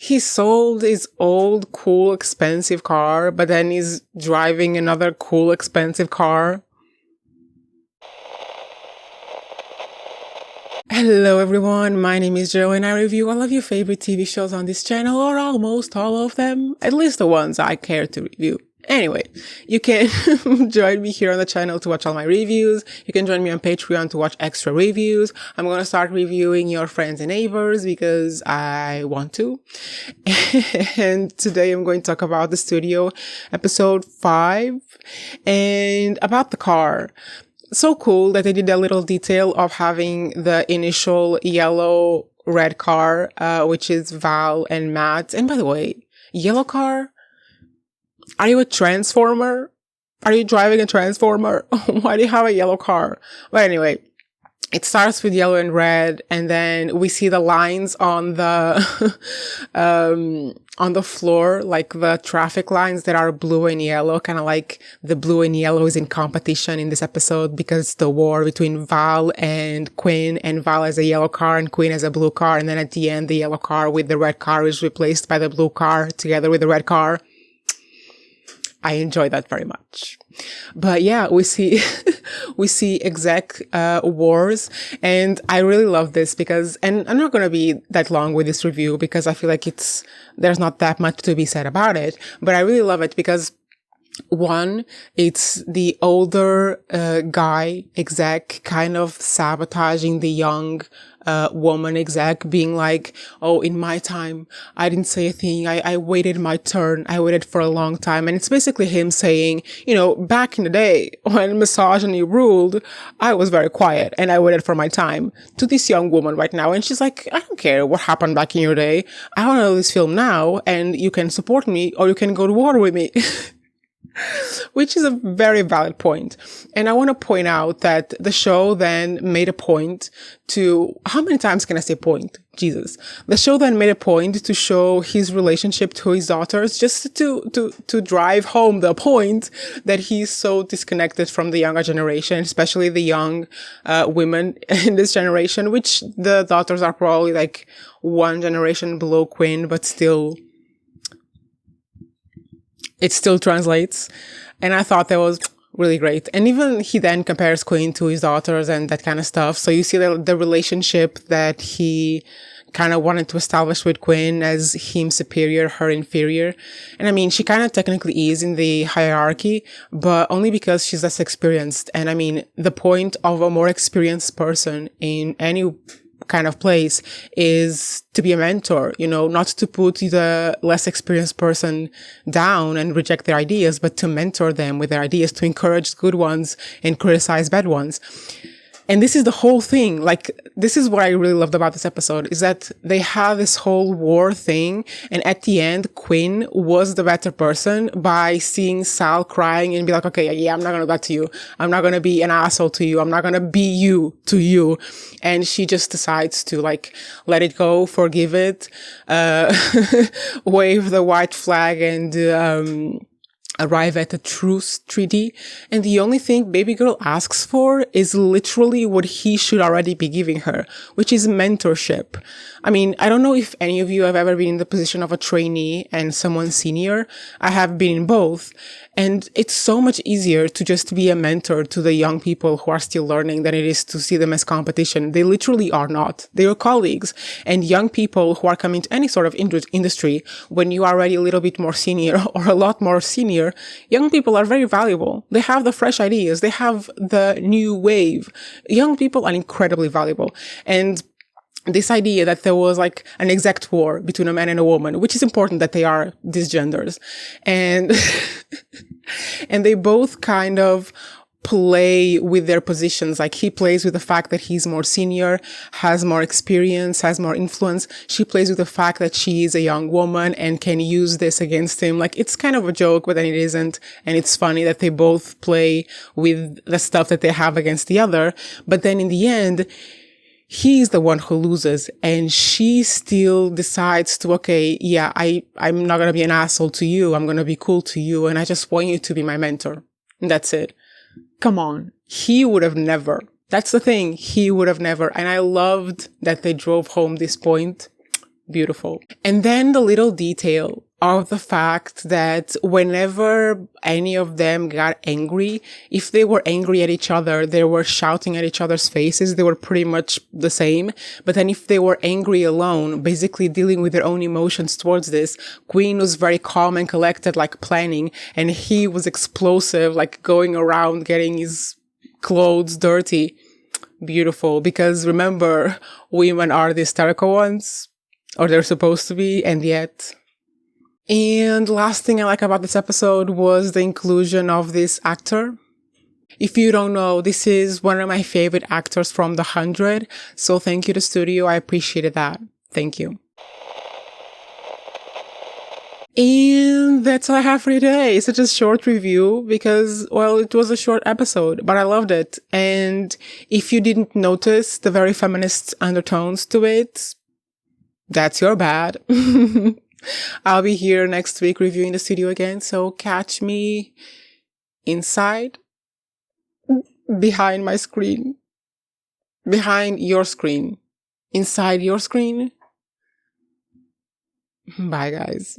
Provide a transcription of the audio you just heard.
he sold his old, cool, expensive car, but then he's driving another cool, expensive car. Hello everyone, my name is Joe and I review all of your favorite TV shows on this channel, or almost all of them, at least the ones I care to review. Anyway, you can join me here on the channel to watch all my reviews. You can join me on Patreon to watch extra reviews. I'm going to start reviewing Your Friends and Neighbors because I want to. And today I'm going to talk about the studio episode 5 and about the car. So cool that they did a little detail of having the initial yellow red car, which is Val and Matt. And by the way, yellow car? Are you a transformer? Are you driving a transformer? Why do you have a yellow car? But anyway, it starts with yellow and red, and then we see the lines on the on the floor, like the traffic lines that are blue and yellow, kind of like the blue and yellow is in competition in this episode because it's the war between Val and Quinn, and Val has a yellow car and Quinn has a blue car, and then at the end the yellow car with the red car is replaced by the blue car together with the red car. I enjoy that very much. But yeah, we see, we see exec, wars. And I really love this because, and I'm not going to be that long with this review because I feel like there's not that much to be said about it, but I really love it because one, it's the older, guy exec kind of sabotaging the young, woman exec, being like, oh, in my time, I didn't say a thing. I waited my turn. I waited for a long time. And it's basically him saying, you know, back in the day when misogyny ruled, I was very quiet and I waited for my time, to this young woman right now. And she's like, I don't care what happened back in your day. I want to know this film now, and you can support me or you can go to war with me. Which is a very valid point. And I want to point out that the show then made a point to, how many times can I say point? Jesus. The show then made a point to show his relationship to his daughters, just to drive home the point that he's so disconnected from the younger generation, especially the young, women in this generation, which the daughters are probably like one generation below Quinn, but still, it still translates. And I thought that was really great. And even he then compares Quinn to his daughters and that kind of stuff. So you see the relationship that he kind of wanted to establish with Quinn as him superior, her inferior. And I mean, she kind of technically is in the hierarchy, but only because she's less experienced. And I mean, the point of a more experienced person in any kind of place is to be a mentor, you know, not to put the less experienced person down and reject their ideas, but to mentor them with their ideas, to encourage good ones and criticize bad ones. And this is the whole thing. Like, this is what I really loved about this episode, is that they have this whole war thing. And at the end, Quinn was the better person by seeing Sal crying and be like, okay, yeah, I'm not going to do that to you. I'm not going to be an asshole to you. I'm not going to be you to you. And she just decides to like, let it go, forgive it, wave the white flag and, arrive at a truce treaty. And the only thing baby girl asks for is literally what he should already be giving her, which is mentorship. I mean, I don't know if any of you have ever been in the position of a trainee and someone senior. I have been in both. And it's so much easier to just be a mentor to the young people who are still learning than it is to see them as competition. They literally are not. They are colleagues. And young people who are coming to any sort of industry, when you are already a little bit more senior or a lot more senior, young people are very valuable. They have the fresh ideas. They have the new wave. Young people are incredibly valuable. And this idea that there was like an exact war between a man and a woman, which is important that they are cisgenders. And, and they both kind of play with their positions. Like he plays with the fact that he's more senior, has more experience, has more influence. She plays with the fact that she is a young woman and can use this against him. Like it's kind of a joke, but then it isn't. And it's funny that they both play with the stuff that they have against the other. But then in the end, he's the one who loses, and she still decides to, okay, yeah, I'm not going to be an asshole to you. I'm going to be cool to you. And I just want you to be my mentor. And that's it. Come on. He would have never. That's the thing. He would have never. And I loved that they drove home this point Beautiful. And then the little detail of the fact that whenever any of them got angry, if they were angry at each other, they were shouting at each other's faces. They were pretty much the same. But then if they were angry alone, basically dealing with their own emotions towards this, Queen was very calm and collected, like planning. And he was explosive, like going around getting his clothes dirty. Beautiful. Because remember, women are the hysterical ones. Or they're supposed to be, and yet. And last thing I like about this episode was the inclusion of this actor. If you don't know, this is one of my favorite actors from The 100. So thank you to studio. I appreciated that. Thank you. And that's all I have for today. It's such a short review because, well, it was a short episode, but I loved it. And if you didn't notice the very feminist undertones to it, that's your bad. I'll be here next week reviewing the studio again, so catch me inside, behind my screen, behind your screen, inside your screen. Bye, guys.